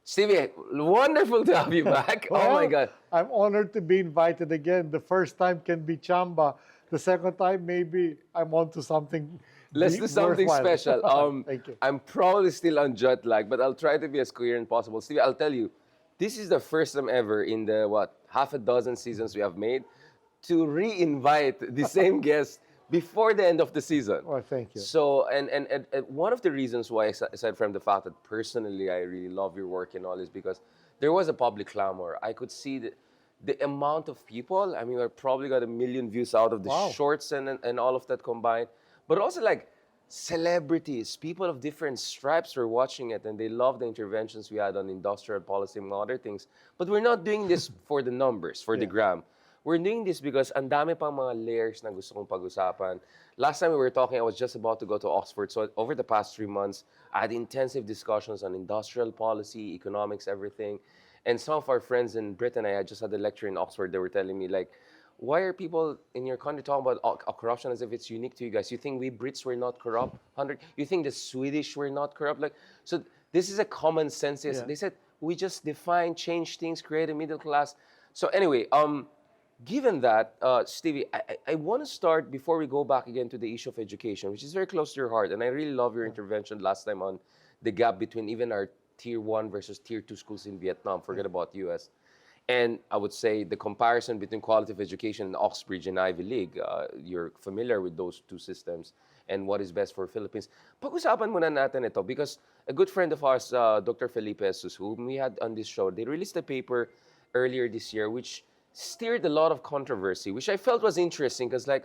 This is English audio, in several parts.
Stevie, wonderful to have you back. Oh my Well, God. I'm honored to be invited again. The first time can be Chamba. The second time, maybe I'm on to something Let's do something worthwhile. special. Thank you. I'm probably still on jet lag, but I'll try to be as coherent as possible. Stevie, I'll tell you, this is the first time ever in the, half a dozen seasons we have made to re-invite the same guest before the end of the season. Well, thank you. So, and one of the reasons why, aside from the fact that personally I really love your work and all, is because there was a public clamor. I could see the amount of people. I mean, we probably got 1 million views out of the Wow. shorts and all of that combined. But also like celebrities, people of different stripes were watching it, and they loved the interventions we had on industrial policy and other things. But we're not doing this for the numbers, for the Yeah. gram. We're doing this because ang dami pang mga layers na gusto kong pag-usapan. Last time we were talking, I was just about to go to Oxford. So over the past 3 months, I had intensive discussions on industrial policy, economics, everything. And some of our friends in Britain, I just had a lecture in Oxford, they were telling me, like, why are people in your country talking about corruption as if it's unique to you guys? You think we Brits were not corrupt? You think the Swedish were not corrupt? Like, so this is a common sense. Yeah. They said, we just define, change things, create a middle class. So anyway, given that, Stevie, I want to start before we go back again to the issue of education, which is very close to your heart. And I really love your intervention last time on the gap between even our tier 1 versus tier 2 schools in Vietnam. Forget about US. And I would say the comparison between quality of education in Oxbridge and Ivy League, you're familiar with those two systems and what is best for Philippines. Pag-usapan muna natin ito because a good friend of ours, Dr. Felipe Jesus, whom we had on this show, they released a paper earlier this year which steered a lot of controversy, which I felt was interesting because, like,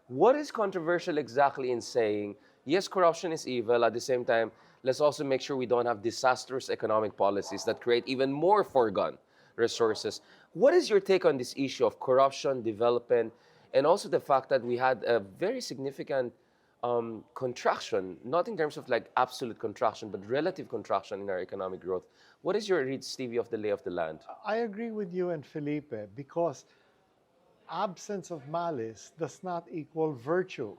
what is controversial exactly in saying, yes, corruption is evil, at the same time, let's also make sure we don't have disastrous economic policies that create even more foregone resources. What is your take on this issue of corruption, development, and also the fact that we had a very significant contraction, not in terms of like absolute contraction, but relative contraction in our economic growth? What is your read, Stevie, of the lay of the land? I agree with you and Felipe because absence of malice does not equal virtue.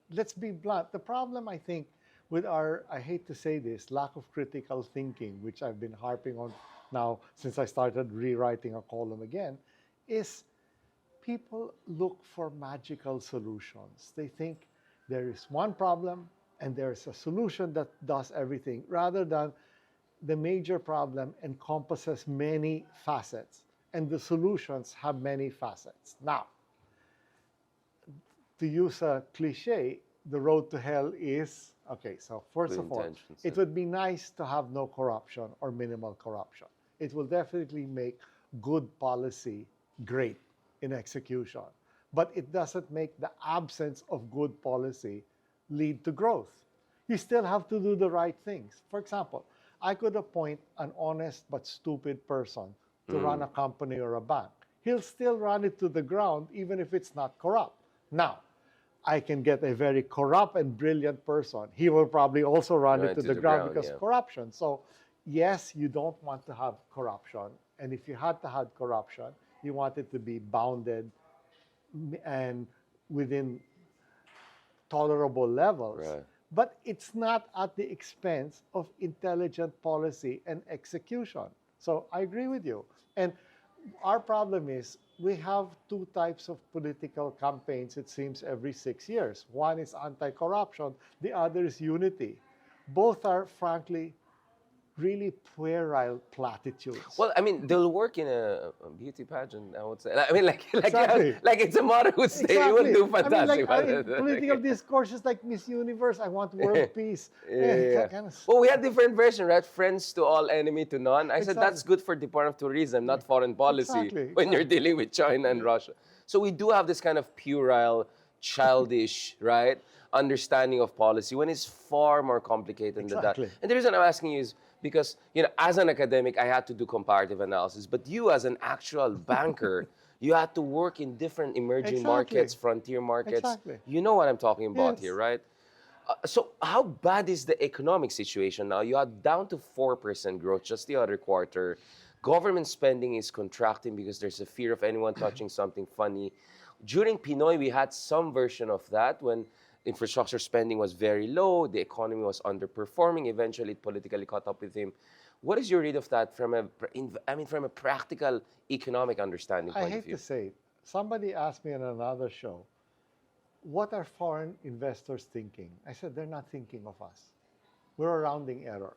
Let's be blunt. The problem, I think, with our, I hate to say this, lack of critical thinking, which I've been harping on now since I started rewriting a column again, is people look for magical solutions. They think there is one problem and there's a solution that does everything, rather than the major problem encompasses many facets and the solutions have many facets. Now, to use a cliche, the road to hell is, okay, so first Good of all, intentions, it would be nice to have no corruption or minimal corruption. It will definitely make good policy great in execution. But it doesn't make the absence of good policy lead to growth. You still have to do the right things. For example, I could appoint an honest but stupid person to run a company or a bank. He'll still run it to the ground even if it's not corrupt. Now, I can get a very corrupt and brilliant person. He will probably also run it to the ground because of corruption. So, yes, you don't want to have corruption. And if you had to have corruption, you want it to be bounded and within tolerable levels. Right. But it's not at the expense of intelligent policy and execution. So I agree with you. And our problem is we have two types of political campaigns, it seems, every 6 years. One is anti-corruption, the other is unity. Both are, frankly, really puerile platitudes. Well, I mean, they'll work in a beauty pageant, I would say. I mean, like Exactly. like it's a motto who say it will do fantastic. I mean, like, political discourse is like Miss Universe, I want world peace. Well, we had different versions, right? Friends to all, enemy to none. I said Exactly. that's good for Department of Tourism, not foreign policy, Exactly, when you're dealing with China and Russia. So we do have this kind of puerile, childish, right, understanding of policy when it's far more complicated than that. Exactly. And the reason I'm asking you is because, you know, as an academic, I had to do comparative analysis, but you as an actual banker, you had to work in different emerging Exactly. markets, frontier markets. Exactly. You know what I'm talking about Yes. here, right? So how bad is the economic situation now? You are down to 4% growth just the other quarter. Government spending is contracting because there's a fear of anyone touching something funny. During Pinoy, we had some version of that when infrastructure spending was very low, the economy was underperforming, eventually it politically caught up with him. What is your read of that from from a practical economic understanding I point of hate view? to say it. Somebody asked me in another show, what are foreign investors thinking? I said, they're not thinking of us. We're a rounding error.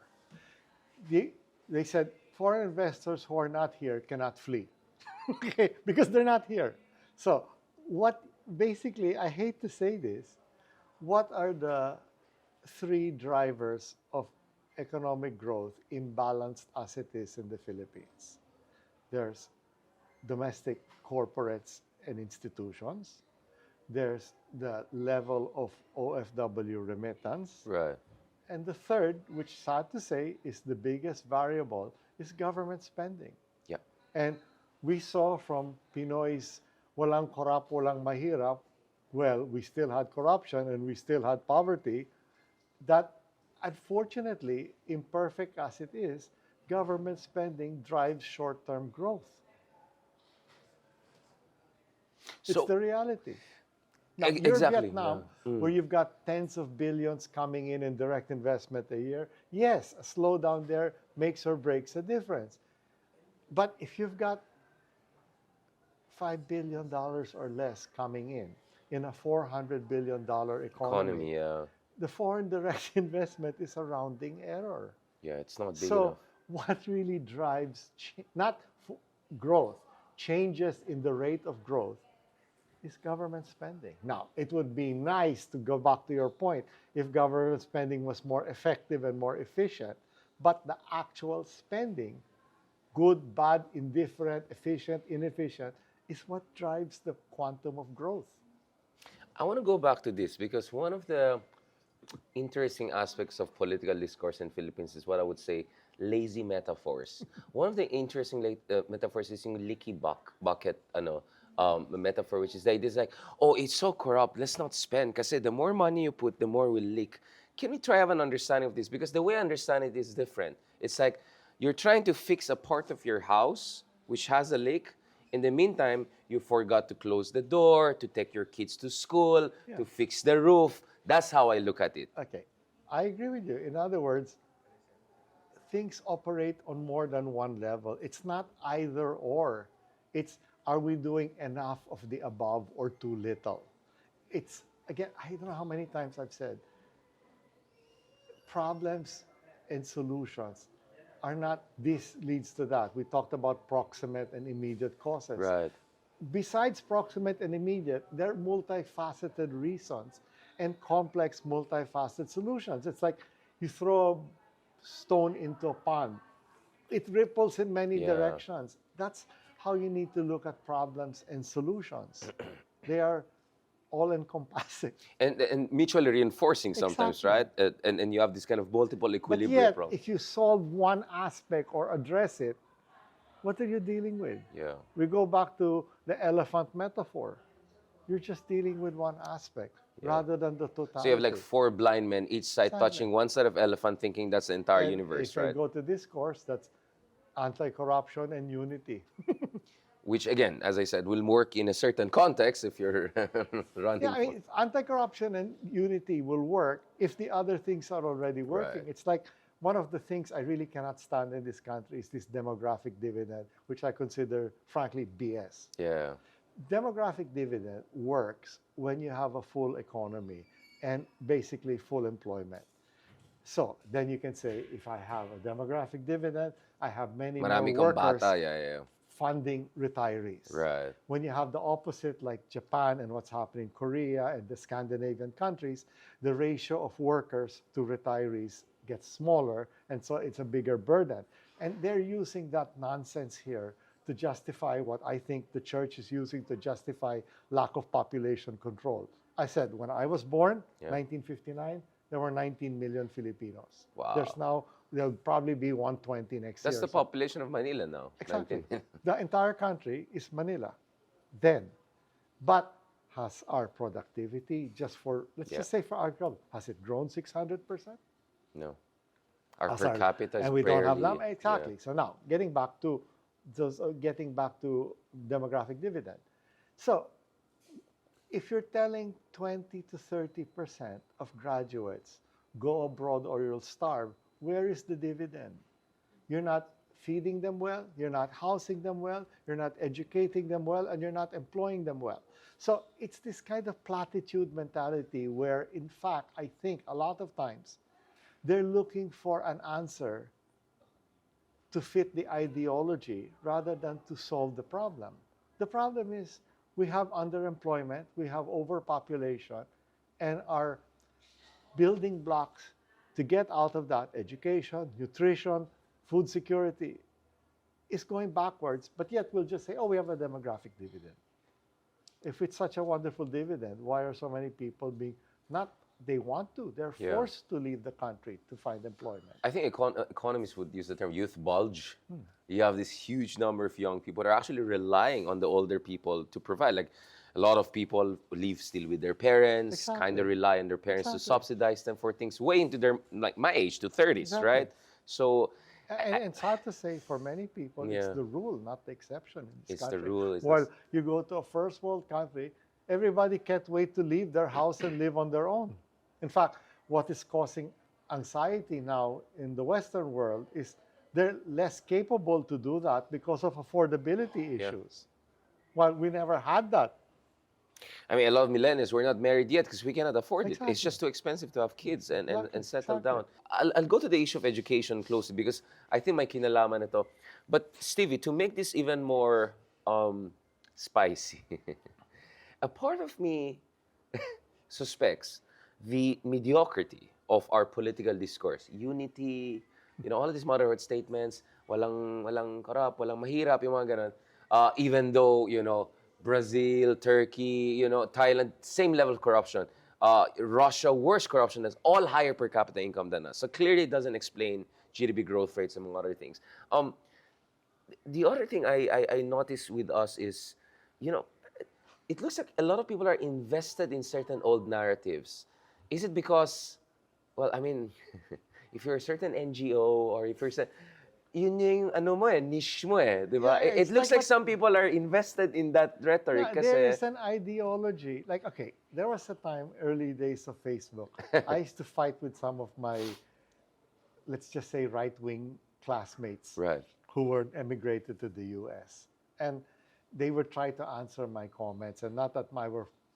They said, foreign investors who are not here cannot flee. Okay, because they're not here. So what, basically, I hate to say this, what are the three drivers of economic growth, imbalanced as it is in the Philippines? There's domestic corporates and institutions. There's the level of OFW remittance. Right. And the third, which sad to say is the biggest variable, is government spending. Yeah. And we saw from Pinoy's walang korap, walang mahirap, well, we still had corruption and we still had poverty, that unfortunately, imperfect as it is, government spending drives short-term growth. It's So the reality. Now, you're exactly. Vietnam, Yeah. where you've got tens of billions coming in direct investment a year. Yes, a slowdown there makes or breaks a difference. But if you've got $5 billion or less coming in a $400 billion economy, Economy. Yeah. the foreign direct investment is a rounding error. Yeah. It's not big So enough. what really drives, not growth, changes in the rate of growth, is government spending. Now, it would be nice, to go back to your point, if government spending was more effective and more efficient, but the actual spending, good, bad, indifferent, efficient, inefficient, is what drives the quantum of growth. I want to go back to this because one of the interesting aspects of political discourse in Philippines is what I would say lazy metaphors. One of the interesting metaphors is yung leaky bucket metaphor, which is the idea is like, oh, it's so corrupt, let's not spend kasi the more money you put, the more will leak. Can we try have an understanding of this? Because the way I understand it is different. It's like you're trying to fix a part of your house which has a leak. In the meantime, you forgot to close the door, to take your kids to school, to fix the roof. That's how I look at it. Okay, I agree with you. In other words, things operate on more than one level. It's not either or. It's, are we doing enough of the above or too little? It's, again, I don't know how many times I've said, problems and solutions are not this leads to that. We talked about proximate and immediate causes. Right. Besides proximate and immediate, there are multifaceted reasons and complex multifaceted solutions. It's like you throw a stone into a pond. It ripples in many directions. That's how you need to look at problems and solutions. They are all-encompassing. And mutually reinforcing sometimes, Exactly. right? And you have this kind of multiple But equilibrium yet, problem. if you solve one aspect or address it, what are you dealing with? Yeah. We go back to the elephant metaphor. You're just dealing with one aspect rather than the totality. So you have like four blind men, each side Exactly. touching one side of elephant, thinking that's the entire And universe, if I right? go to this course, that's anti-corruption and unity. Which again, as I said, will work in a certain context if you're running. Yeah, I mean, anti-corruption and unity will work if the other things are already working. Right. It's like one of the things I really cannot stand in this country is this demographic dividend, which I consider, frankly, BS. Yeah. Demographic dividend works when you have a full economy and basically full employment. So then you can say, if I have a demographic dividend, I have many Marami more kang workers bata, yeah. funding retirees. Right. When you have the opposite, like Japan and what's happening in Korea and the Scandinavian countries, the ratio of workers to retirees gets smaller, and so it's a bigger burden. And they're using that nonsense here to justify what I think the church is using to justify lack of population control. I said, when I was born, 1959, there were 19 million Filipinos. Wow. There'll probably be 120 next year. That's the population of Manila now. Exactly. 19. The entire country is Manila then. But has our productivity, just for, let's just say for our job, has it grown 600%? No. Our As per capita is and we don't have barely- them. Exactly. So now, getting back to demographic dividend. So if you're telling 20 to 30% of graduates go abroad or you'll starve, where is the dividend? you're not feeding them well, you're not housing them well, you're not educating them well, and you're not employing them well. So it's this kind of platitude mentality where, in fact, I think a lot of times they're looking for an answer to fit the ideology rather than to solve the problem. The problem is we have underemployment, we have overpopulation, and our building blocks to get out of that, education, nutrition, food security, is going backwards, but yet we'll just say, oh, we have a demographic dividend. If it's such a wonderful dividend, why are so many people being not, they want to, they're forced to leave the country to find employment? I think economists would use the term youth bulge. You have this huge number of young people that are actually relying on the older people to provide. Like a lot of people live still with their parents, kind of rely on their parents to subsidize them for things way into their, like my age, to 30s, right? So, and it's hard to say for many people, it's the rule, not the exception in this country. It's the rule. While you go to a first world country, everybody can't wait to leave their house and live on their own. In fact, what is causing anxiety now in the Western world is they're less capable to do that because of affordability issues. Well, we never had that. I mean, a lot of millennials, we're not married yet because we cannot afford it. It's just too expensive to have kids and settle down. I'll go to the issue of education closely because I think may kinalaman ito. But Stevie, to make this even more spicy, a part of me suspects the mediocrity of our political discourse. Unity, all of these motherhood statements, walang corrupt, walang mahirap, yung mga ganon. Even though, Brazil, Turkey, Thailand, same level of corruption. Russia, worse corruption, has all higher per capita income than us. So clearly it doesn't explain GDP growth rates, among other things. The other thing I noticed with us is, it looks like a lot of people are invested in certain old narratives. Is it because, well, I mean, if you're a certain NGO or if you're yun yung niche mo diba? It looks like some people are invested in that rhetoric. There is an ideology. Like, okay, there was a time, early days of Facebook, I used to fight with some of my, let's just say, right-wing classmates who were emigrated to the US. And they would try to answer my comments, and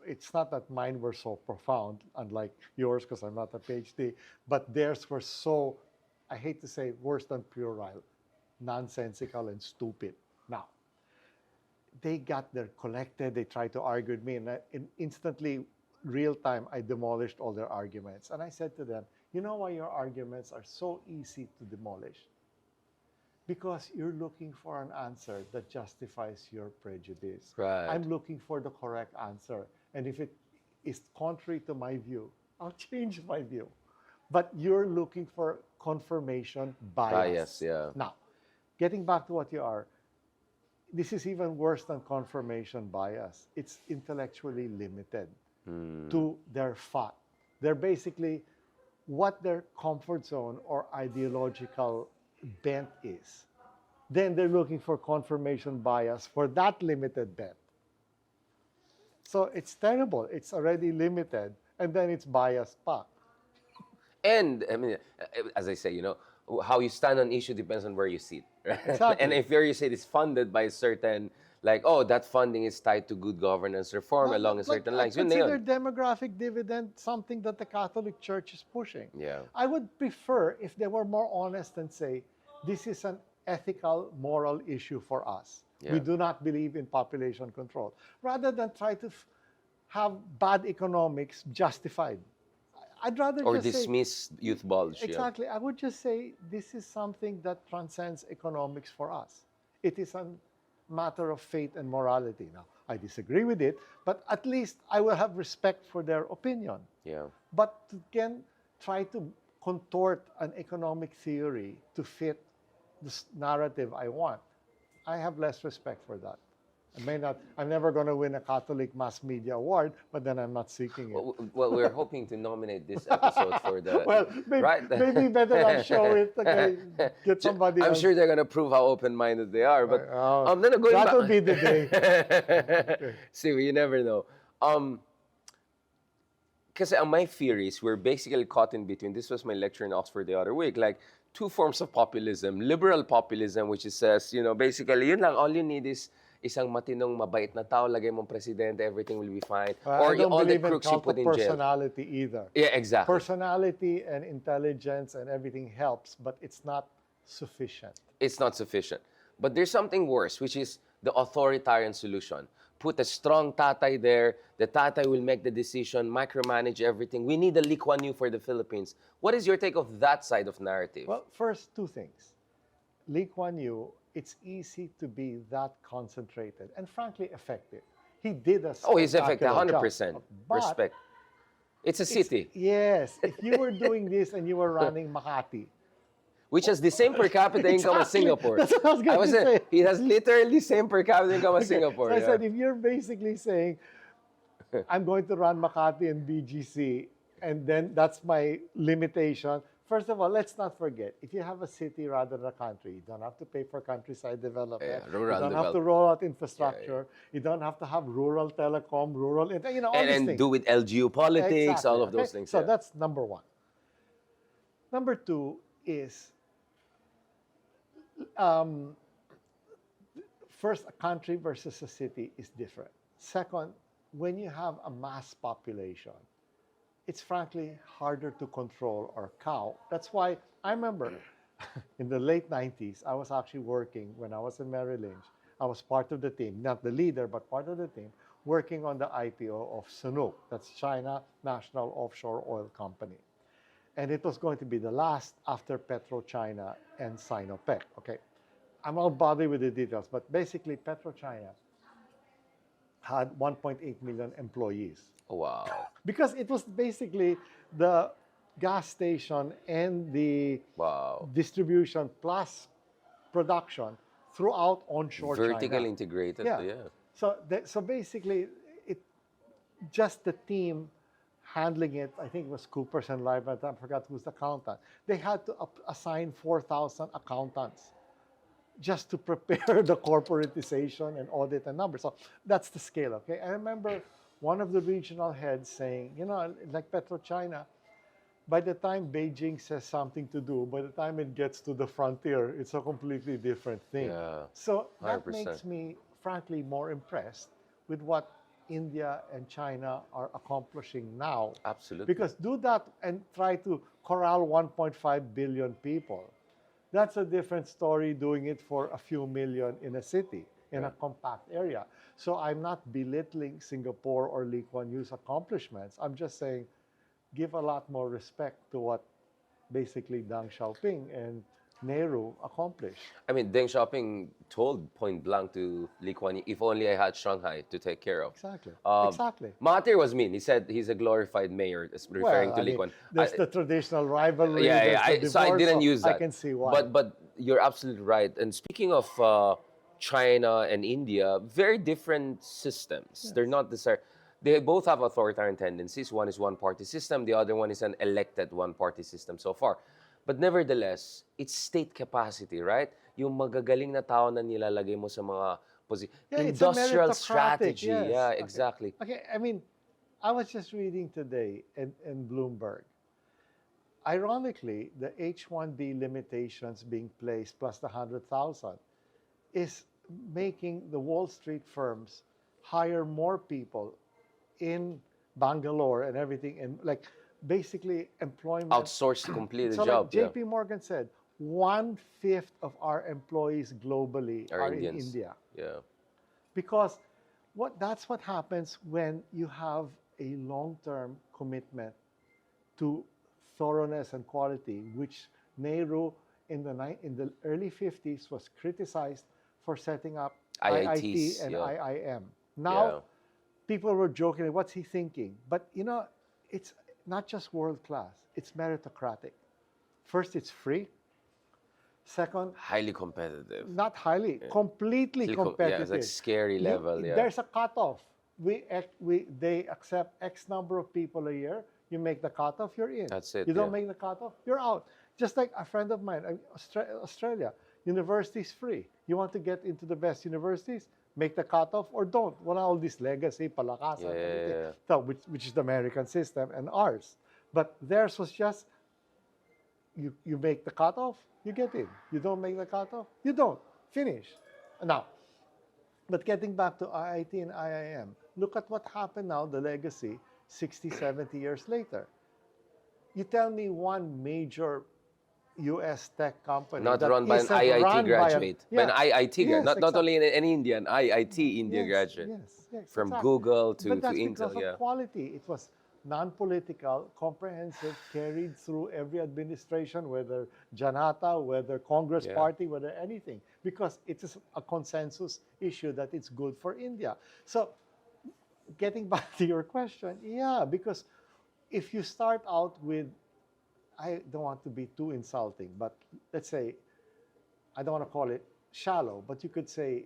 it's not that mine were so profound, unlike yours, because I'm not a PhD, but theirs were so, I hate to say, worse than puerile, nonsensical and stupid. Now, they got their collected, they tried to argue with me, and instantly, real time, I demolished all their arguments. And I said to them, you know why your arguments are so easy to demolish? Because you're looking for an answer that justifies your prejudice. I'm looking for the correct answer. And if it is contrary to my view, I'll change my view. But you're looking for confirmation bias. Now, getting back to what you are, this is even worse than confirmation bias. It's intellectually limited to their thought. They're basically what their comfort zone or ideological bent is. Then they're looking for confirmation bias for that limited bent. So it's terrible. It's already limited, and then it's biased pa. And, I mean, as I say, how you stand on issue depends on where you sit. Right? Exactly. And if where you sit is funded by a certain, like, oh, that funding is tied to good governance reform along a certain lines. Consider demographic dividend something that the Catholic Church is pushing. I would prefer if they were more honest and say, this is an ethical, moral issue for us. We do not believe in population control. Rather than try to have bad economics justified. I'd rather or just dismiss youth bulge. Exactly. I would just say this is something that transcends economics for us. It is a matter of faith and morality. Now, I disagree with it, but at least I will have respect for their opinion. But to again try to contort an economic theory to fit this narrative I want, I have less respect for that. I'm never going to win a Catholic Mass Media Award, but then I'm not seeking it. Well, we're hoping to nominate this episode for the... Well, maybe better not show it. Okay, get somebody I'm else. sure they're going to prove how open-minded they are, but... that will be the day. See, you never know. Because my theories were basically caught in between. This was my lecture in Oxford the other week. Like, two forms of populism. Liberal populism, which is says, basically, yun lang, all you need is isang matinong, mabait na tao, lagay mong presidente, everything will be fine. I don't all the believe in crooks you cult put of in jail. personality either. Yeah, exactly. Personality and intelligence and everything helps, but it's not sufficient. It's not sufficient. But there's something worse, which is the authoritarian solution. Put a strong tatay there. The tatay will make the decision, micromanage everything. We need a Lee Kuan Yew for the Philippines. What is your take of that side of narrative? Well, first, two things. Lee Kuan Yew, it's easy to be that concentrated and frankly effective. He did a Oh, he's effective, spectacular 100%. job. But Respect. It's a city, yes, if you were doing this and you were running Makati, which has the same per capita income as Exactly. Singapore. That's what I was going to say. He has literally same per capita income as Singapore. So I yeah. said, if you're basically saying, I'm going to run Makati and BGC, and then that's my limitation. First of all, let's not forget, if you have a city rather than a country, you don't have to pay for countryside development. Yeah, rural you don't have to development. roll out infrastructure. You don't have to have rural telecom, all these and things. do with LGU politics, Exactly, all of okay? those things. So yeah. that's number one. Number two is, first, a country versus a city is different. Second, when you have a mass population, it's frankly harder to control or cow. That's why I remember in the late 90s, I was actually working when I was in Merrill Lynch. I was part of the team, not the leader, but part of the team, working on the IPO of Sinopec. That's China National Offshore Oil Company. And it was going to be the last after PetroChina and Sinopec. Okay, I'm not bothered with the details, but basically PetroChina had 1.8 million employees. Wow. Because it was basically the gas station and the Wow. distribution plus production throughout onshore Vertically China. integrated. Yeah. Yeah. So basically, it just the team handling it. I think it was Coopers and Live, but I forgot who's the accountant. They had to assign 4,000 accountants just to prepare the corporatization and audit and numbers. So that's the scale. Okay, I remember one of the regional heads saying, like PetroChina, by the time Beijing says something to do, by the time it gets to the frontier, it's a completely different thing. Yeah, So that 100%. makes me, frankly, more impressed with what India and China are accomplishing now. Absolutely. Because do that and try to corral 1.5 billion people. That's a different story doing it for a few million in a city, in a compact area. So I'm not belittling Singapore or Lee Kuan Yew's accomplishments. I'm just saying, give a lot more respect to what basically Deng Xiaoping and Nehru accomplished. I mean, Deng Xiaoping told point blank to Lee Kuan Yew, if only I had Shanghai to take care of. Exactly. Um, Exactly. Mahathir was mean. He said he's a glorified mayor, referring to Lee Kuan. There's the traditional rivalry. Yeah, there's the so I divorce, didn't use that. I can see why. But you're absolutely right. And speaking of China and India, very different systems. Yes. They're not the same. They both have authoritarian tendencies. One is one-party system. The other one is an elected one-party system so far. But nevertheless, it's state capacity, right? Yung magagaling na tao na nilalagay mo sa mga it's a industrial meritocratic, strategy. yes. Yeah, Okay. exactly. Okay, I mean, I was just reading today in Bloomberg. Ironically, the H-1B limitations being placed plus the 100,000 is making the Wall Street firms hire more people in Bangalore and everything, and like basically employment. Outsource to complete the So job. like JP Morgan said, 1/5 of our employees globally Are are in Indians. India. Yeah. Because that's what happens when you have a long-term commitment to thoroughness and quality, which Nehru in the early 50s was criticized for setting up IITs, IIT and yeah. IIM. Now, people were joking, what's he thinking? But it's not just world-class, it's meritocratic. First, it's free. Second, Highly competitive. not highly, completely competitive. Yeah, it's like scary level. Yeah. There's a cutoff. They accept X number of people a year. You make the cutoff, you're in. That's it, You don't yeah. make the cutoff, you're out. Just like a friend of mine, Australia, university's free. You want to get into the best universities, make the cutoff or don't. Wala all this legacy, palakasan, everything. Yeah. So, which is the American system and ours. But theirs was just, you make the cutoff, you get in. You don't make the cutoff, you don't. Finish. Now, but getting back to IIT and IIM, look at what happened now, the legacy, 60, 70 years later. You tell me one major US tech company Not that run by an isn't IIT run by an, graduate, by an IIT graduate, yes, not only exactly. an Indian, IIT India Yes, graduate. yes, From exactly. Google But to that's Intel, because of yeah. quality. It was non-political, comprehensive, carried through every administration, whether Janata, whether Congress Yeah. Party, whether anything, because it is a consensus issue that it's good for India. So getting back to your question, yeah, because if you start out with, I don't want to be too insulting, but let's say, I don't want to call it shallow, but you could say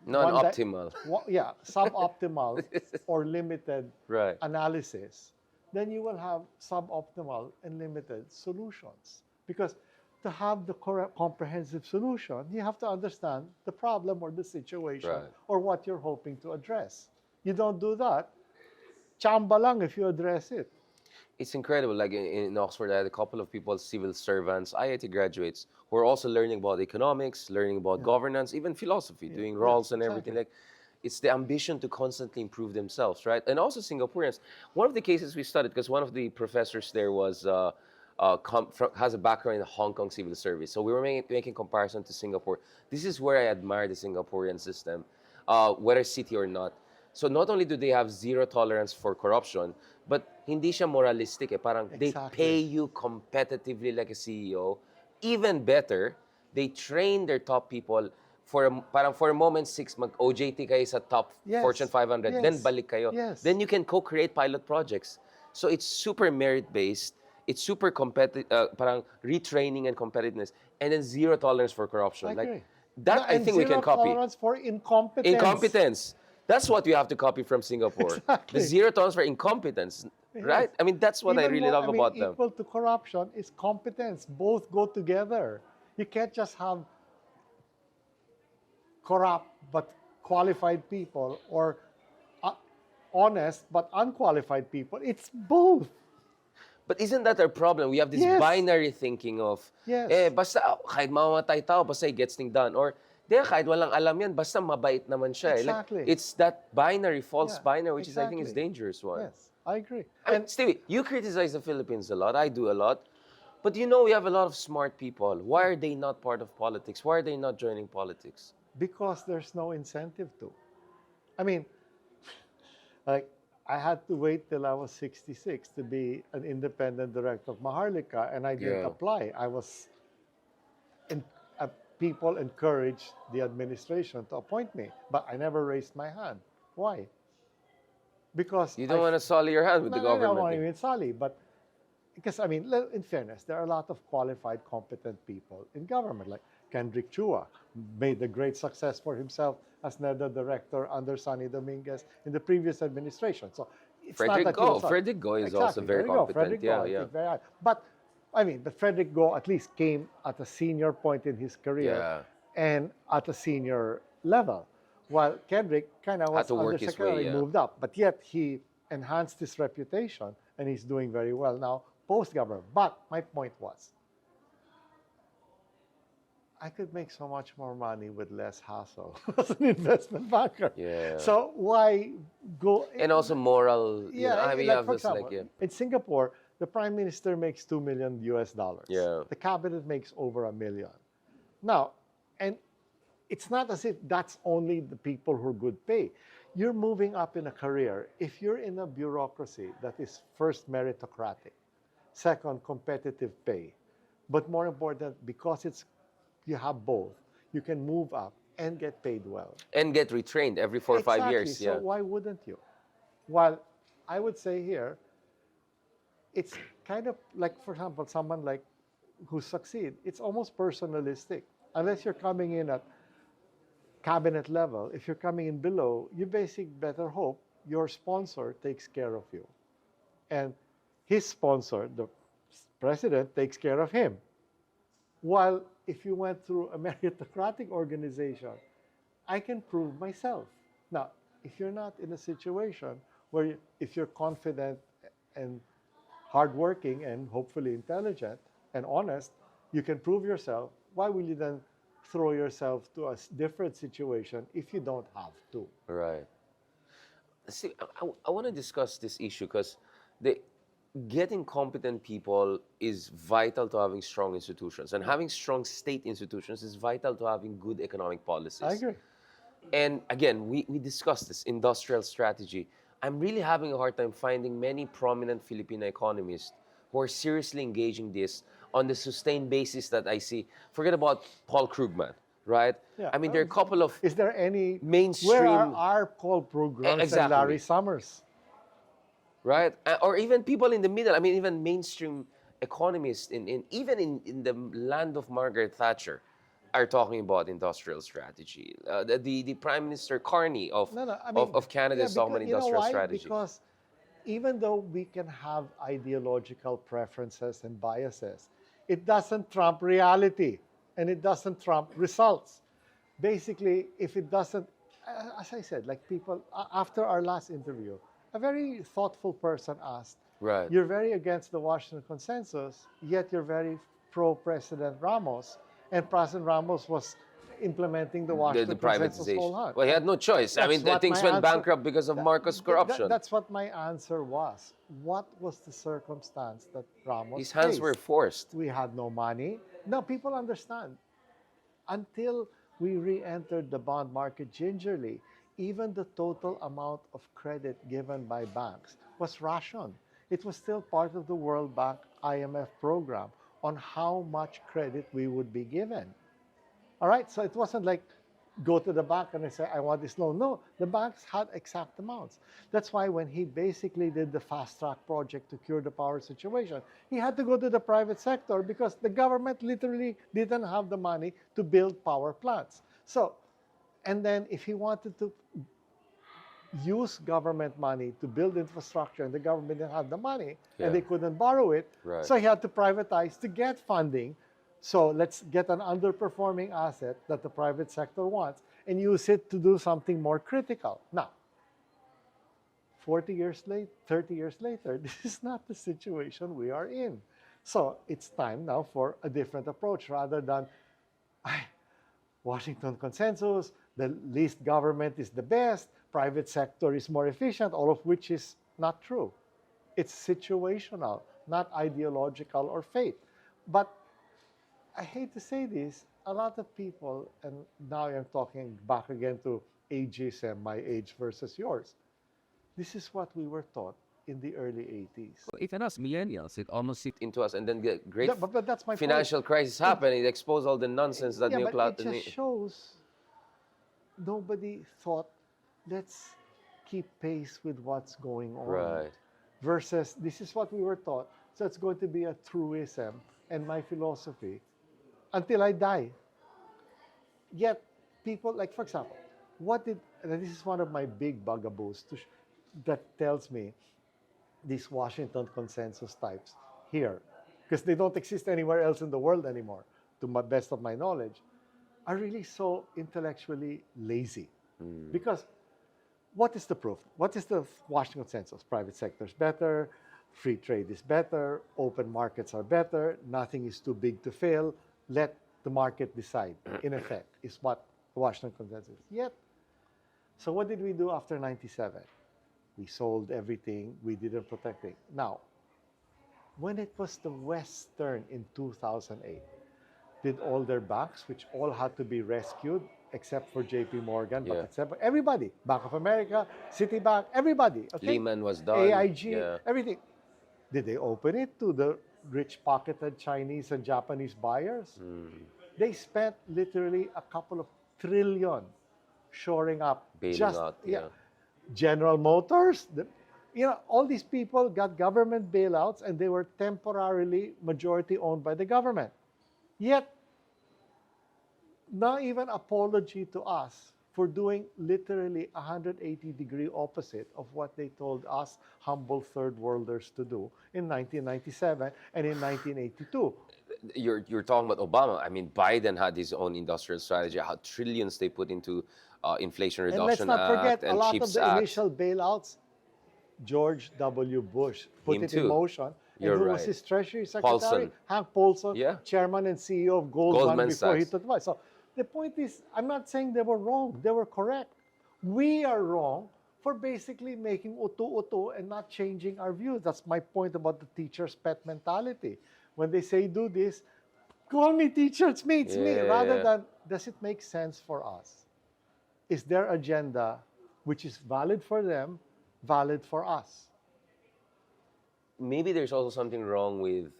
Non-optimal. yeah, suboptimal or limited Right. analysis, then you will have suboptimal and limited solutions. Because to have the correct comprehensive solution, you have to understand the problem or the situation Right. or what you're hoping to address. You don't do that, chamba lang if you address it. It's incredible. Like in Oxford, I had a couple of people, civil servants, IIT graduates, who are also learning about economics, learning about governance, even philosophy, doing roles and everything. exactly. Like, it's the ambition to constantly improve themselves, right? And also Singaporeans. One of the cases we studied, because one of the professors there was has a background in the Hong Kong civil service, so we were making comparison to Singapore. This is where I admire the Singaporean system, whether city or not. So not only do they have zero tolerance for corruption, but hindi siya moralistic eh. Parang they Exactly. pay you competitively like a CEO. Even better, they train their top people for parang for a moment 6 mag OJT kayo sa top Yes. Fortune 500, then Yes. balik kayo. Yes. Then you can co-create pilot projects. So it's super merit-based. It's super competitive, parang retraining and competitiveness, and then zero tolerance for corruption. I Like agree. that, I And think we zero can copy. tolerance for incompetence. Incompetence. That's what we have to copy from Singapore. Exactly. The zero tolerance for incompetence, right? Yes. I mean, that's what I Even really more, love about them. equal to corruption is competence. Both go together. You can't just have corrupt but qualified people or honest but unqualified people. It's both. But isn't that our problem? We have this Yes. binary thinking of, Yes. basta kahit mamamatay tao, basta he gets things done. Or, kahit walang alam yan, basta mabait naman siya. Exactly. Like, it's that binary, false Yeah, binary, which is, I think, is exactly. dangerous one. Yes, I agree. I mean, Stevie, you criticize the Philippines a lot. I do a lot. But you know we have a lot of smart people. Why are they not part of politics? Why are they not joining politics? Because there's no incentive to. I mean, like, I had to wait till I was 66 to be an independent director of Maharlika, and I didn't Yeah. apply. People encouraged the administration to appoint me, but I never raised my hand. Why? Because You don't want to sully your hand with the I don't government. want to even sully, but because, I mean, in fairness, there are a lot of qualified, competent people in government, like Kendrick Chua made a great success for himself as NEDA director under Sonny Dominguez in the previous administration. So it's Frederick not that Go. Frederick Go is also very There you go. competent. Frederick Yeah, Go, I yeah. think very high. But I mean, but Frederick Go at least came at a senior point in his career Yeah. and at a senior level, while Kendrick kind of was to work his way, undersecretary, yeah. moved up, but yet he enhanced his reputation and he's doing very well now post-government. But my point was, I could make so much more money with less hassle as an investment banker. Yeah. So why go? And also moral, Yeah, we like, have for this example, in Singapore, the prime minister makes $2 million US. Yeah. The cabinet makes over $1 million. Now, and it's not as if that's only the people who are good pay. You're moving up in a career. If you're in a bureaucracy that is first meritocratic, second competitive pay, but more important, because you have both, you can move up and get paid well. and get retrained every 4 or 5 years. So Yeah. why wouldn't you? While I would say here, it's kind of like, for example, someone like who succeed, it's almost personalistic. Unless you're coming in at cabinet level, if you're coming in below, you basically better hope your sponsor takes care of you. And his sponsor, the president, takes care of him. While if you went through a meritocratic organization, I can prove myself. Now, if you're not in a situation where if you're confident and hardworking and hopefully intelligent and honest, you can prove yourself. Why will you then throw yourself to a different situation if you don't have to? Right. See, I want to discuss this issue because the getting competent people is vital to having strong institutions, and having strong state institutions is vital to having good economic policies. I agree. And again, we discussed this industrial strategy. I'm really having a hard time finding many prominent Filipino economists who are seriously engaging this on the sustained basis that I see. Forget about Paul Krugman, right? Yeah. I mean, there are a couple of Is there any mainstream. Where are our Paul programs Exactly. and Larry Summers? Right? Or even people in the middle. I mean, even mainstream economists even in the land of Margaret Thatcher are talking about industrial strategy. The Prime Minister Carney of Canada is talking about industrial strategy. Because even though we can have ideological preferences and biases, it doesn't trump reality and it doesn't trump results. Basically, if it doesn't, as I said, like people, after our last interview, a very thoughtful person asked, Right. you're very against the Washington Consensus, yet you're very pro-President Ramos, and President Ramos was implementing the Washington The Consensus privatization. wholeheartedly. Well, he had no choice. I That's mean, what things my went answer- bankrupt because of Marcos corruption. That's what my answer was. What was the circumstance that Ramos His hands faced? were forced. We had no money. Now, people understand. Until we re-entered the bond market gingerly, even the total amount of credit given by banks was rationed. It was still part of the World Bank IMF program on how much credit we would be given. All right, so it wasn't like go to the bank and say, I want this loan. No, the banks had exact amounts. That's why when he basically did the fast track project to cure the power situation, he had to go to the private sector because the government literally didn't have the money to build power plants. So, and then if he wanted to use government money to build infrastructure and the government didn't have the money Yeah. and they couldn't borrow it, Right. so he had to privatize to get funding. So let's get an underperforming asset that the private sector wants and use it to do something more critical. Now, 40 years later, 30 years later, this is not the situation we are in. So it's time now for a different approach rather than Washington Consensus, the least government is the best, private sector is more efficient, all of which is not true. It's situational, not ideological or faith. But I hate to say this, a lot of people, and now I'm talking back again to ageism, my age versus yours. This is what we were taught in the early 80s. Even us millennials, it almost seems Into us, and then the great Yeah, but that's my financial crisis happened. It exposed all the nonsense that yeah, new but it just shows nobody thought, let's keep pace with what's going on. Right. Versus, this is what we were taught, so it's going to be a truism and my philosophy until I die. Yet, people, like for example, and this is one of my big bugaboos that tells me these Washington Consensus types here, because they don't exist anywhere else in the world anymore, to my best of my knowledge, are really so intellectually lazy. Because what is the proof? What is the Washington Consensus? Private sector is better, free trade is better, open markets are better, nothing is too big to fail, let the market decide, in effect, is what the Washington Consensus is. Yet, so what did we do after 97? We sold everything, we didn't protect it. Now, when it was the West's turn in 2008, did all their banks, which all had to be rescued, except for JP Morgan, but Yeah. except for everybody, Bank of America, Citibank, everybody, okay? Lehman was done. AIG, Yeah. everything. Did they open it to the rich-pocketed Chinese and Japanese buyers? They spent literally a couple of trillion shoring up. Bailing just, out, yeah. General Motors, all these people got government bailouts and they were temporarily majority owned by the government. Yet, not even apology to us for doing literally 180-degree opposite of what they told us humble third worlders to do in 1997 and in 1982. You're talking about Obama. I mean, Biden had his own industrial strategy, how trillions they put into Inflation And let's Reduction not Act forget, a and lot of CHIPS the Act. initial bailouts, George W. Bush put Him it in too. motion And You're who was right. his treasury secretary? Paulson. Hank Paulson, Yeah. chairman and CEO of Goldman, Goldman before he Sachs. took the. So the point is, I'm not saying they were wrong. They were correct. We are wrong for basically making utu-utu and not changing our views. That's my point about the teacher's pet mentality. When they say do this, call me teacher, it's me, it's me. Rather Yeah. than, does it make sense for us? Is their agenda, which is valid for them, valid for us? Maybe there's also something wrong with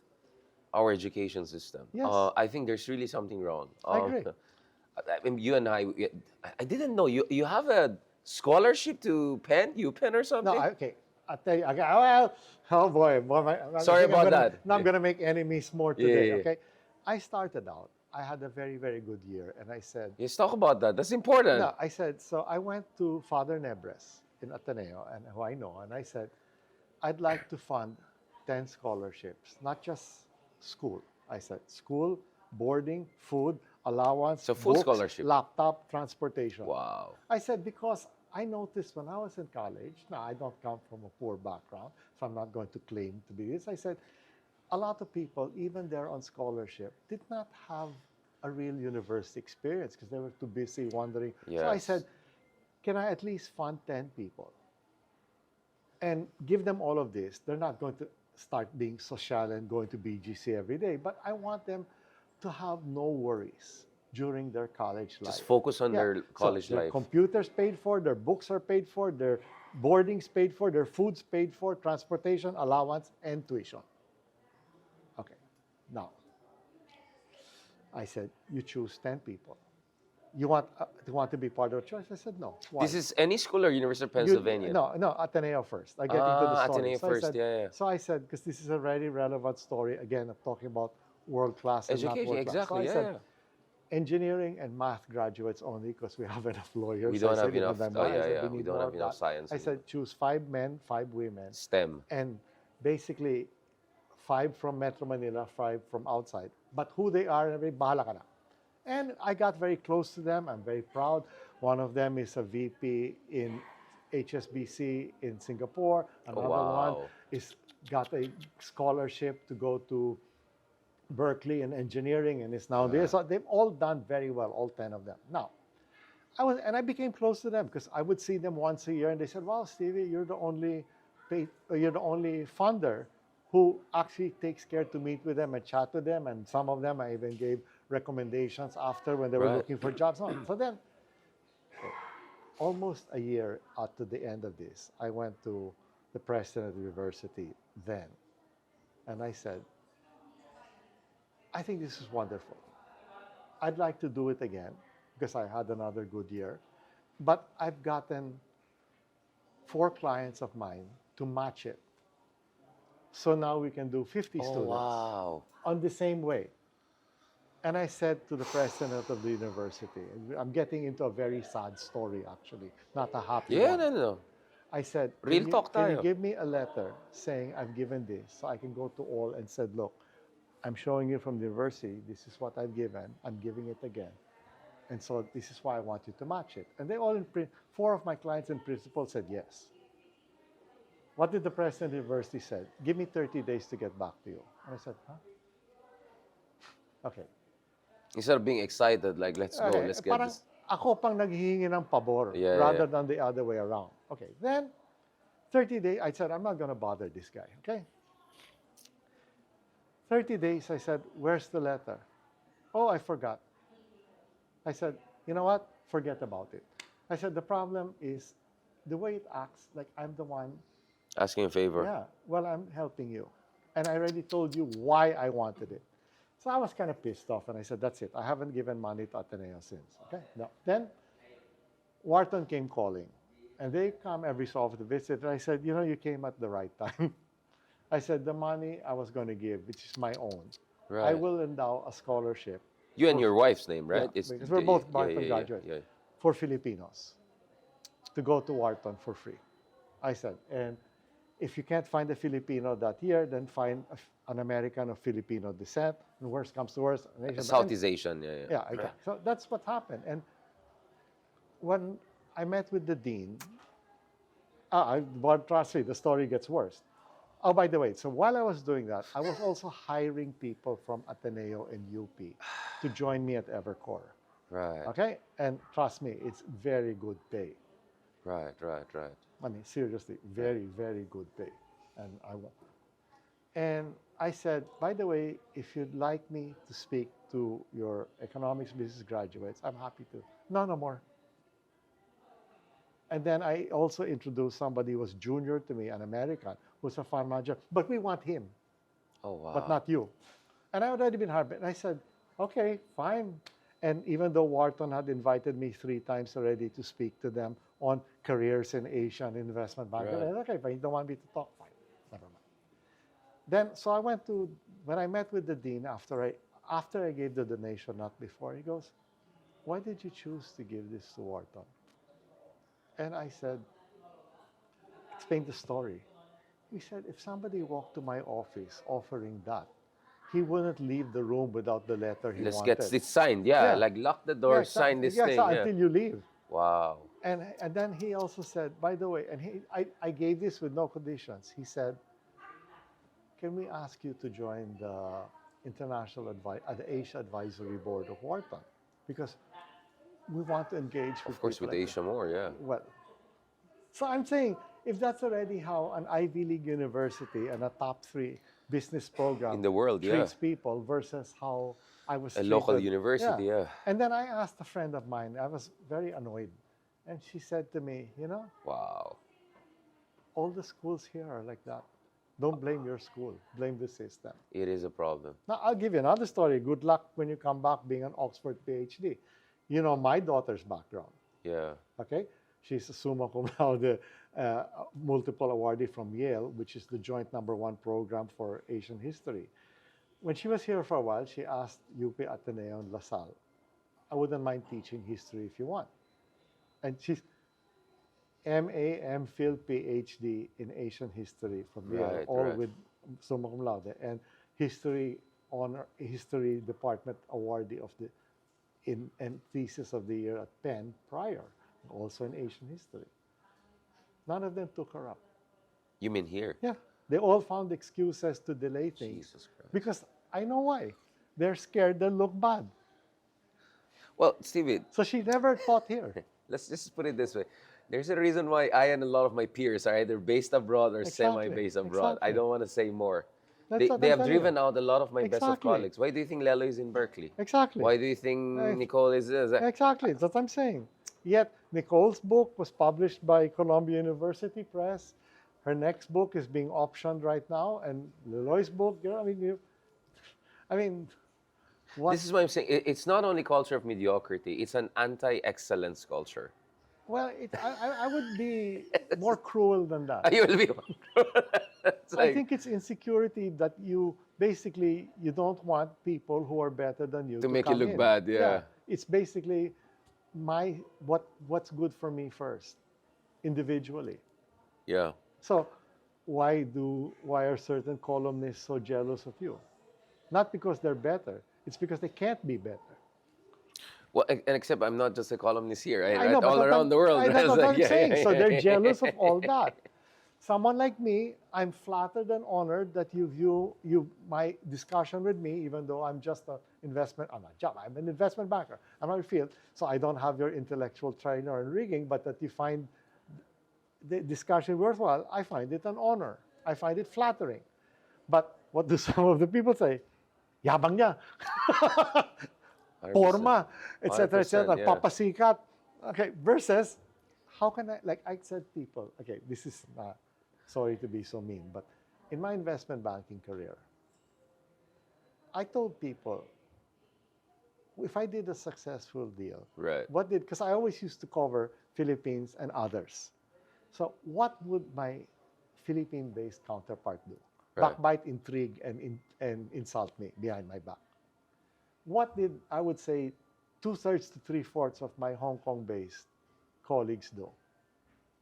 our education system. Yes. I think there's really something wrong. I agree. I mean, you and I didn't know you have a scholarship to UPenn or something. No, okay. I'll tell you. Okay, well, oh boy. Sorry about that. Now I'm going to make enemies more today, yeah. okay? I started out. I had a very, very good year. And I said, Let's talk about that. That's important. no, I said, so I went to Father Nebres in Ateneo, and who I know, and I said, I'd like to fund 10 scholarships, not just school. I said, school, boarding, food, allowance, So food books, scholarship. laptop, transportation. Wow. I said, because I noticed when I was in college, now I don't come from a poor background, so I'm not going to claim to be this. I said, a lot of people, even they're on scholarship, did not have a real university experience because they were too busy wondering. So I Yes. said, can I at least fund 10 people and give them all of this? They're not going to start being social and going to BGC every day, but I want them to have no worries during their college life. Just focus on their college Their life. computers paid for, their books are paid for, their boarding's paid for, their food's paid for, transportation, allowance, and tuition. Okay, now, I said, you choose 10 people. You want to be part of the choice? I said, no. Why? This is any school or University of Pennsylvania? No, Ateneo first. I get into the story. Ateneo So first, I said, yeah. So I said, because this is a very relevant story. Again, I'm talking about world class and not Education, world class. exactly. So I Yeah, said, engineering and math graduates only because we have enough lawyers. We don't I said, have enough. even Oh, then, I yeah, said, yeah. we We need don't more have of enough that. science. I said, choose 5 men, 5 women, STEM. and basically 5 from Metro Manila, 5 from outside. But who they are, bahala ka na. And I got very close to them. I'm very proud. One of them is a VP in HSBC in Singapore. Another one Wow. is got a scholarship to go to Berkeley in engineering and is now there. So they've all done very well, all 10 of them. Now, I became close to them because I would see them once a year, and they said, "Wow, Stevie, you're the only funder who actually takes care to meet with them and chat with them." And some of them I even gave recommendations after when they were Right. looking for jobs. So then, almost a year to the end of this, I went to the president of the university then, and I said, I think this is wonderful. I'd like to do it again because I had another good year. But I've gotten 4 clients of mine to match it. So now we can do 50 Oh, students wow. on the same way. And I said to the president of the university, and I'm getting into a very sad story actually, not a happy Yeah, one. no. I said, Real talk can you tayo. give me a letter saying I've given this so I can go to all and said, look, I'm showing you from the university, this is what I've given, I'm giving it again. And so this is why I want you to match it. And they all, 4 of my clients in principle said yes. What did the president of the university say? Give me 30 days to get back to you. And I said, huh? Okay. Instead of being excited, like, let's go, Okay, let's get parang this. ako pang naghihingi ng pabor Yeah, rather yeah. than the other way around. Okay, then 30 days, I said, I'm not going to bother this guy, okay? 30 days, I said, where's the letter? Oh, I forgot. I said, you know what? Forget about it. I said, the problem is the way it acts, like I'm the one, Asking a favor. yeah, well, I'm helping you. And I already told you why I wanted it. So I was kind of pissed off, and I said, that's it. I haven't given money to Ateneo since. Okay? No. Then Wharton came calling, and they come every so often to visit. And I said, you know, you came at the right time. I said, the money I was going to give, which is my own, I Right. will endow a scholarship. You and your wife's name, right? Yeah, because we're both Wharton graduates. Yeah. For Filipinos to go to Wharton for free. I said, and if you can't find a Filipino that year, then find an American of Filipino descent. And worst comes to worst, an Asian. Southeast Asian, yeah. Yeah, okay. So that's what happened. And when I met with the dean, but trust me, the story gets worse. Oh, by the way, so while I was doing that, I was also hiring people from Ateneo and UP to join me at Evercore. Right. Okay? And trust me, it's very good pay. Right. I mean, seriously, very, very good pay. And I said, by the way, if you'd like me to speak to your economics business graduates, I'm happy to. No, no more. And then I also introduced somebody who was junior to me, an American, who's a fund manager, but we want him, Oh, wow. but not you. And I had already been hired. And I said, okay, fine. And even though Wharton had invited me 3 times already to speak to them on careers in Asia and investment banking, I said, okay, but you don't want me to talk, fine, never mind. Then, so I went to, when I met with the dean after I gave the donation, not before, he goes, why did you choose to give this to Wharton? And I said, explain the story. He said, if somebody walked to my office offering that, he wouldn't leave the room without the letter he Let's wanted. get this signed. Yeah, like lock the door, sign this thing. Yeah. Until you leave. Wow. And then he also said, by the way, and I gave this with no conditions. He said, can we ask you to join the the Asia Advisory Board of Wharton? Because we want to engage with Of course, with people like Asia more, yeah. well, so I'm saying, if that's already how an Ivy League university and a top 3 business program In the world, treats people versus how I was A treated. local university, yeah. And then I asked a friend of mine, I was very annoyed. And she said to me, you know, Wow. all the schools here are like that. Don't blame your school, blame the system. It is a problem. Now, I'll give you another story. Good luck when you come back being an Oxford PhD. You know my daughter's background. Yeah. Okay, she's a summa cum laude multiple awardee from Yale, which is the joint #1 program for Asian history. When she was here for a while, she asked UP Ateneo and LaSalle, I wouldn't mind teaching history if you want. And she's MA, MPhil, PhD in Asian history from Yale, all with summa cum laude, and history department awardee of the and thesis of the year at Penn prior, also in Asian history. None of them took her up. You mean here? Yeah, they all found excuses to delay things. Jesus Christ. Because I know why. They're scared they'll look bad. Well, Stevie, So she never taught here. let's just put it this way. There's a reason why I and a lot of my peers are either based abroad or Exactly, semi-based abroad. I exactly. don't want to say more. That's what They I'm have telling you. driven out a lot of my best of Exactly. colleagues. Why do you think Lelo is in Berkeley? Exactly. Why do you think Right. Nicole is Exactly, that's what I'm saying. Yet Nicole's book was published by Columbia University Press. Her next book is being optioned right now, and Leloy's book. I mean, what? This is what I'm saying. It's not only culture of mediocrity. It's an anti-excellence culture. Well, I would be more cruel than that. You will be. It's I like- think it's insecurity that you basically you don't want people who are better than you To make you come look in. bad, yeah. It's basically what's good for me first, individually. yeah. So why are certain columnists so jealous of you? Not because they're better. It's because they can't be better. Well, and except I'm not just a columnist here. I know, but all what around the world. I know It's what like, I'm yeah, saying. yeah, So yeah, they're yeah. jealous of all that. Someone like me, I'm flattered and honored that you view my discussion with me, even though I'm just an I'm an investment banker. I'm not a field, so I don't have your intellectual trainer and rigging, but that you find the discussion worthwhile, I find it an honor. I find it flattering. But what do some of the people say? Yabang niya. 100%. Forma, etc., 100%, yeah. papasikat. Okay, versus, how can like I said people, okay, this is, sorry to be so mean, but in my investment banking career, I told people, if I did a successful deal, Right. because I always used to cover Philippines and others. So what would my Philippine-based counterpart do? Right. Backbite, intrigue, and insult me behind my back. What did, I would say, 2/3 to 3/4 of my Hong Kong-based colleagues do?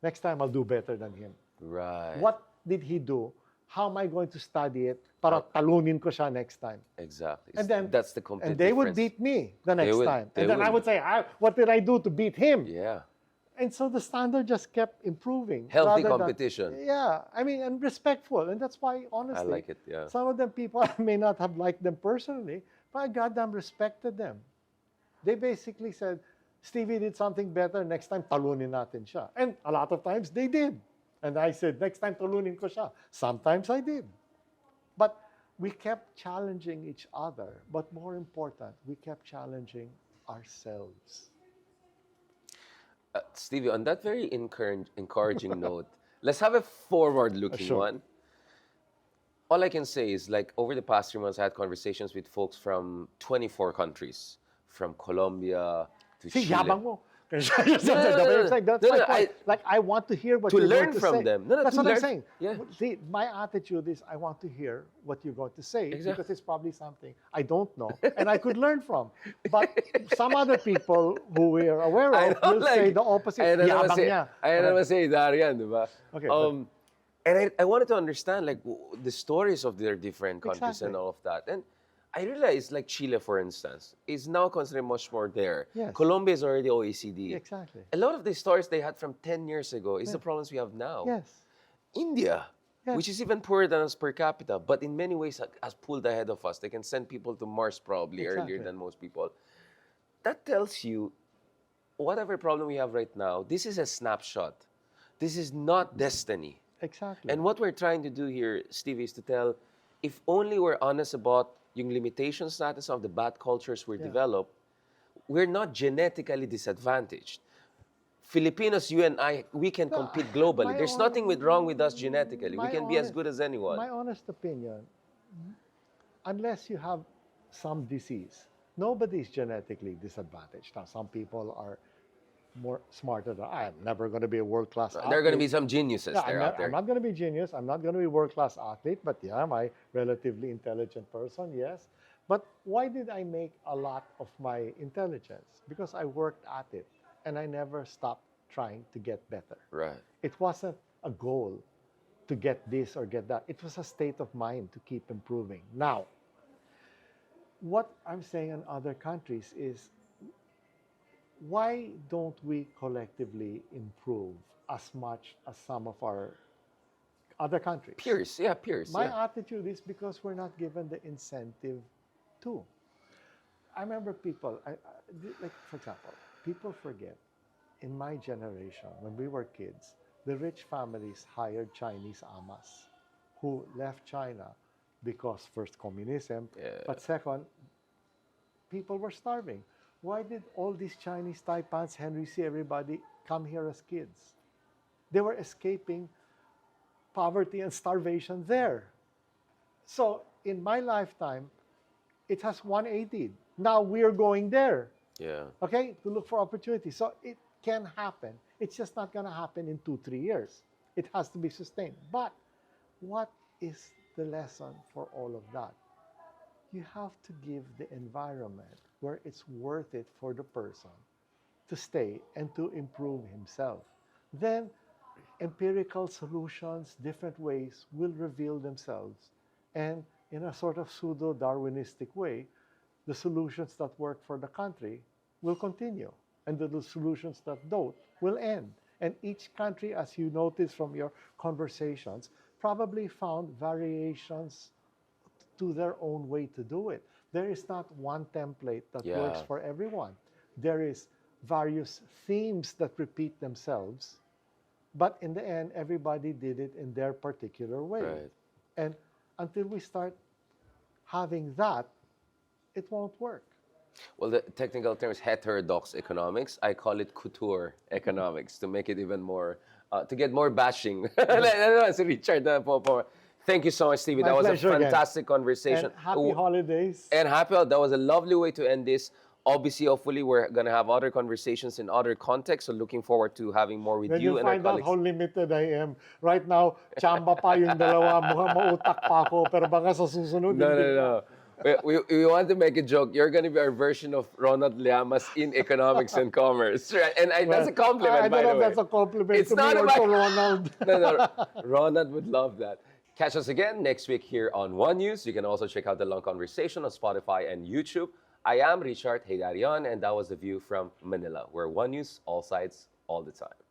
Next time, I'll do better than him. Right. What did he do? How am I going to study it para talunin ko siya next time? Exactly. And then, That's the complete and they would difference. beat me the next would- time. they And then I would. would say, what did I do to beat him? Yeah. And so the standard just kept improving. Healthy rather than- competition. yeah, I mean, and respectful. And that's why, I honestly, like it, yeah. some of them people may not have liked them personally, but I goddamn respected them. They basically said, Stevie did something better, next time talunin natin siya. And a lot of times they did. And I said, next time talunin ko siya. Sometimes I did. But we kept challenging each other. But more important, we kept challenging ourselves. Stevie, on that very encouraging note, let's have a forward-looking Sure. one. All I can say is, like, over the past 3 months, I had conversations with folks from 24 countries, from Colombia to See, Chile. yabang mo. That's no, that's no, my no, point. Like, I want to hear what to you're learn going to from say. them. No, no, That's to what I'm learn- saying. yeah. See, my attitude is I want to hear what you're going to say Exactly. because it's probably something I don't know and I could learn from. But some other people who we are aware I of know, will say the opposite. Yabang niya. Ayan naman si Heydarian, di ba? Okay, and I wanted to understand, like, the stories of their different countries and Exactly. all of that. And I realized, like, Chile, for instance, is now considered much more there. Yes. Colombia is already OECD. Exactly. A lot of the stories they had from 10 years ago is the problems we have now. Yes. India, Yes. which is even poorer than us per capita, but in many ways has pulled ahead of us. They can send people to Mars probably earlier Exactly. than most people. That tells you, whatever problem we have right now, this is a snapshot. This is not destiny. Exactly. And what we're trying to do here, Steve, is to tell, if only we're honest about yung limitations natin, some of the bad cultures we develop, we're not genetically disadvantaged. Filipinos, you and I, we can compete globally. my There's own- nothing wrong with us genetically. We my can be as honest- good as anyone. My honest opinion, unless you have some disease, nobody's genetically disadvantaged. Now, some people are more smarter than I'm never going to be a world-class athlete. There are going to be some geniuses Yeah, there out there. I'm not going to be genius. I'm not going to be a world-class athlete, but yeah, I'm a relatively intelligent person, yes. But why did I make a lot of my intelligence? Because I worked at it, and I never stopped trying to get better. Right. It wasn't a goal to get this or get that. It was a state of mind to keep improving. Now, what I'm saying in other countries is, why don't we collectively improve as much as some of our other countries? Peers, yeah, peers. My yeah. attitude is because we're not given the incentive to. I remember people, like, for example, people forget, in my generation, when we were kids, the rich families hired Chinese amas who left China because first communism, but second, people were starving. Why did all these Chinese Taipans, Henry C., everybody come here as kids? They were escaping poverty and starvation there. So in my lifetime, it has 180. Now we're going there, Yeah. okay, to look for opportunities. So it can happen. It's just not going to happen in 2-3 years. It has to be sustained. But what is the lesson for all of that? You have to give the environment where it's worth it for the person to stay and to improve himself. Then empirical solutions, different ways will reveal themselves. And in a sort of pseudo-Darwinistic way, the solutions that work for the country will continue. And the solutions that don't will end. And each country, as you notice from your conversations, probably found variations to their own way to do it. There is not one template that works for everyone. There is various themes that repeat themselves, but in the end, everybody did it in their particular way. Right. And until we start having that, it won't work. Well, the technical term is heterodox economics. I call it couture economics to make it even more, to get more bashing. Si Richard, thank you so much, Stevie. My That was a pleasure again. fantastic conversation. And happy holidays. And happy, that was a lovely way to end this. Obviously, hopefully, we're going to have other conversations in other contexts. So looking forward to having more with When you you and our find out colleagues. how limited I am, right now, chamba pa yung dalawa, mukhang mautak pa ako, pero baka sa susunod, No, hindi. no, no. We want to make a joke. You're going to be our version of Ronald Llamas in economics and commerce, right? And that's a compliment, I by don't know the way. if that's a compliment It's to not me or about- to Ronald. No, Ronald would love that. Catch us again next week here on One News. You can also check out the long conversation on Spotify and YouTube. I am Richard Heydarian, and that was The View from Manila, where One News, all sides all the time.